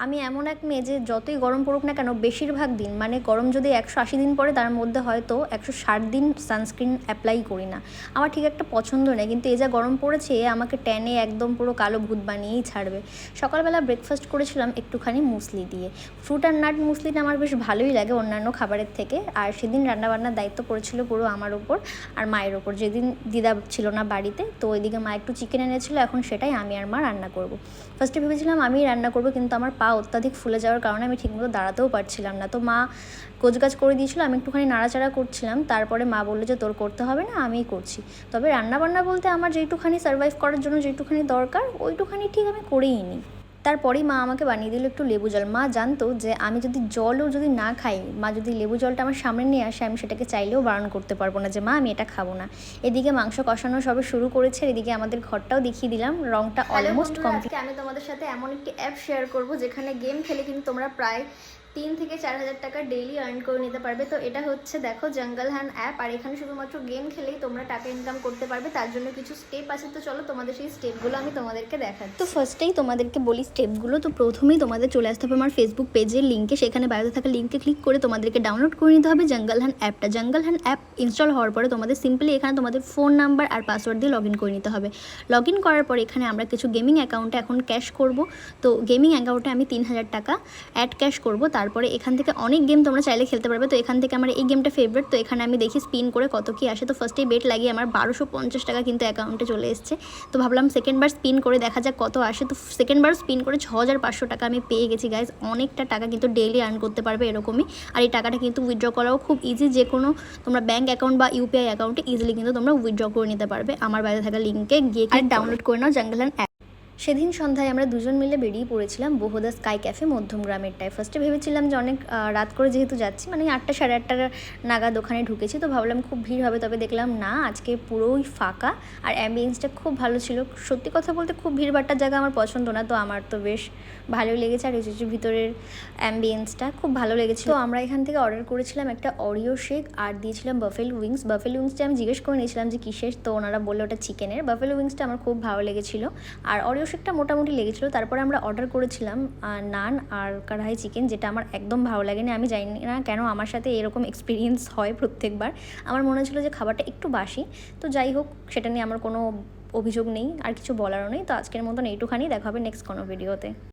আমি এমন এক মেয়ে যে যতই গরম পড়ুক না কেন বেশিরভাগ দিন, মানে গরম যদি 180 দিন পড়ে তার মধ্যে হয়তো 160 দিন সানস্ক্রিন অ্যাপ্লাই করি না। আমার ঠিক একটা পছন্দ নেই, কিন্তু এই যা গরম পড়েছে আমাকে ট্যানে একদম পুরো কালো ভূত বানিয়েই ছাড়বে। সকালবেলা ব্রেকফাস্ট করেছিলাম একটুখানি মুসলি দিয়ে। ফ্রুট অ্যান্ড নাট মুসলিটা আমার বেশ ভালোই লাগে অন্যান্য খাবারের থেকে। আর সেদিন রান্নাবান্নার দায়িত্ব পড়েছিল পুরো আমার ওপর আর মায়ের ওপর, যেদিন দিদা ছিল না বাড়িতে। তো ওইদিকে মা একটু চিকেন এনেছিল, এখন সেটাই আমি আর মা রান্না করব। ফার্স্টে ভেবেছিলাম আমিই রান্না করবো, কিন্তু আমার পা অত্যাধিক ফুলে যাওয়ার কারণে আমি ঠিকমতো দাঁড়াতেও পারছিলাম না। তো মা গোছগাছ করে দিয়েছিল, আমি একটুখানি নাড়াচাড়া করছিলাম। তারপরে মা বললো যে তোর করতে হবে না, আমিই করছি। তবে রান্নাবান্না বলতে আমার যেইটুখানি সার্ভাইভ করার জন্য যেইটুখানি দরকার ওইটুখানি ঠিক আমি করেই নিই। তারপরেই মা আমাকে বানিয়ে দিল একটু লেবু জল। মা জানতো যে আমি যদি জলও যদি না খাই, মা যদি লেবু জলটা আমার সামনে নিয়ে আসে, আমি সেটাকে চাইলেও বারণ করতে পারবো না যে মা আমি এটা খাবো না। এদিকে মাংস কষানো সবে শুরু করেছে, এদিকে আমাদের ঘরটাও দেখিয়ে দিলাম, রংটা অলমোস্ট কমপ্লিট। আমি তোমাদের সাথে এমন একটি অ্যাপ শেয়ার করবো যেখানে গেম খেলে কিন্তু তোমরা প্রায় 3 থেকে 4 হাজার টাকা ডেইলি আর্ন করে নিতে পারবে। তো এটা হচ্ছে দেখো জঙ্গল হ্যান্ড অ্যাপ, আর এখানে শুধুমাত্র গেম খেলেই তোমরা টাকা ইনকাম করতে পারবে। তার জন্য কিছু স্টেপ আছে, তো চলো তোমাদের সেই স্টেপগুলো আমি তোমাদেরকে দেখাচ্ছি। তো ফার্স্টেই তোমাদেরকে বলি স্টেপগুলো। তো প্রথমেই তোমাদের চলে আসতে হবে আমার ফেসবুক পেজের লিঙ্কে, সেখানে বায়োতে থাকা লিঙ্কে ক্লিক করে তোমাদেরকে ডাউনলোড করে নিতে হবে জঙ্গল হ্যান্ড অ্যাপটা। জঙ্গল হ্যান্ড অ্যাপ ইনস্টল হওয়ার পরে তোমাদের সিম্পলি এখানে তোমাদের ফোন নাম্বার আর পাসওয়ার্ড দিয়ে লগ ইন করে নিতে হবে। লগ ইন করার পর এখানে আমরা কিছু গেমিং অ্যাকাউন্টে এখন ক্যাশ করব। তো গেমিং অ্যাকাউন্টে আমি 3000 টাকা অ্যাড ক্যাশ করব। তারপরে এখান থেকে অনেক গেম তোমরা চাইলে খেলতে পারবে। তো এখান থেকে আমার এই গেমটা ফেভারিট, তো এখানে আমি দেখি স্পিন করে কত কি আসে। তো ফার্স্টেই বেট লাগিয়ে আমার 1250 টাকা কিন্তু অ্যাকাউন্টে চলে এসছে। তো ভাবলাম সেকেন্ডবার স্পিন করে দেখা যাক কত আসে। তো সেকেন্ডবার স্পিন করে 6500 টাকা আমি পেয়ে গেছি গাইজ। অনেকটা টাকা কিন্তু ডেইলি আর্ন করতে পারবে এরকমই। আর এই টাকাটা কিন্তু উইথড্র করাও খুব ইজি, যে কোনো তোমরা ব্যাঙ্ক অ্যাকাউন্ট বা ইউপিআই অ্যাকাউন্টে ইজিলি কিন্তু তোমরা উইথড্র করে নিতে পারবে। আমার বাইরে থাকা লিঙ্কে গিয়ে ডাউনলোড করে নাও জঙ্গল হ্যান্ড অ্যাপ। সেদিন সন্ধ্যায় আমরা দুজন মিলে বেরিয়ে পড়েছিলাম বহুদা স্কাই ক্যাফে মধ্যমগ্রামেরটায়। ফার্স্টে ভেবেছিলাম যে অনেক রাত করে যেহেতু যাচ্ছি, মানে 8টা সাড়ে 8টা নাগাদ ওখানে ঢুকেছি, তো ভাবলাম খুব ভিড় হবে। তবে দেখলাম না, আজকে পুরোই ফাঁকা আর অ্যাম্বিয়েন্সটা খুব ভালো ছিল। সত্যি কথা বলতে খুব ভিড়ভাট্টার জায়গা আমার পছন্দ না, তো আমার তো বেশ ভালোই লেগেছে। আর হচ্ছে ভিতরের অ্যাম্বিয়েন্সটা খুব ভালো লেগেছে। তো আমরা এখান থেকে অর্ডার করেছিলাম একটা অরিও শেক আর দিয়েছিলাম বাফেলো উইংস। বাফেলো উইংসটা আমি জিজ্ঞেস করে নিয়েছিলাম যে কিসের, তো ওনারা বললো ওটা চিকেনের। বাফেলো উইংসটা আমার খুব ভালো লেগেছিলো আর অরিও শেকটা মোটামুটি লেগেছিলো। তারপরে আমরা অর্ডার করেছিলাম নান আর কড়াই চিকেন, যেটা আমার একদম ভালো লাগেনি। আমি জানি না কেন আমার সাথে এরকম এক্সপিরিয়েন্স হয় প্রত্যেকবার। আমার মনে হচ্ছিলো যে খাবারটা একটু বাসি। তো যাই হোক, সেটা নিয়ে আমার কোনো অভিযোগ নেই আর কিছু বলারও নেই। তো আজকের মতন এইটুখানি, দেখা হবে নেক্সট কোনো ভিডিওতে।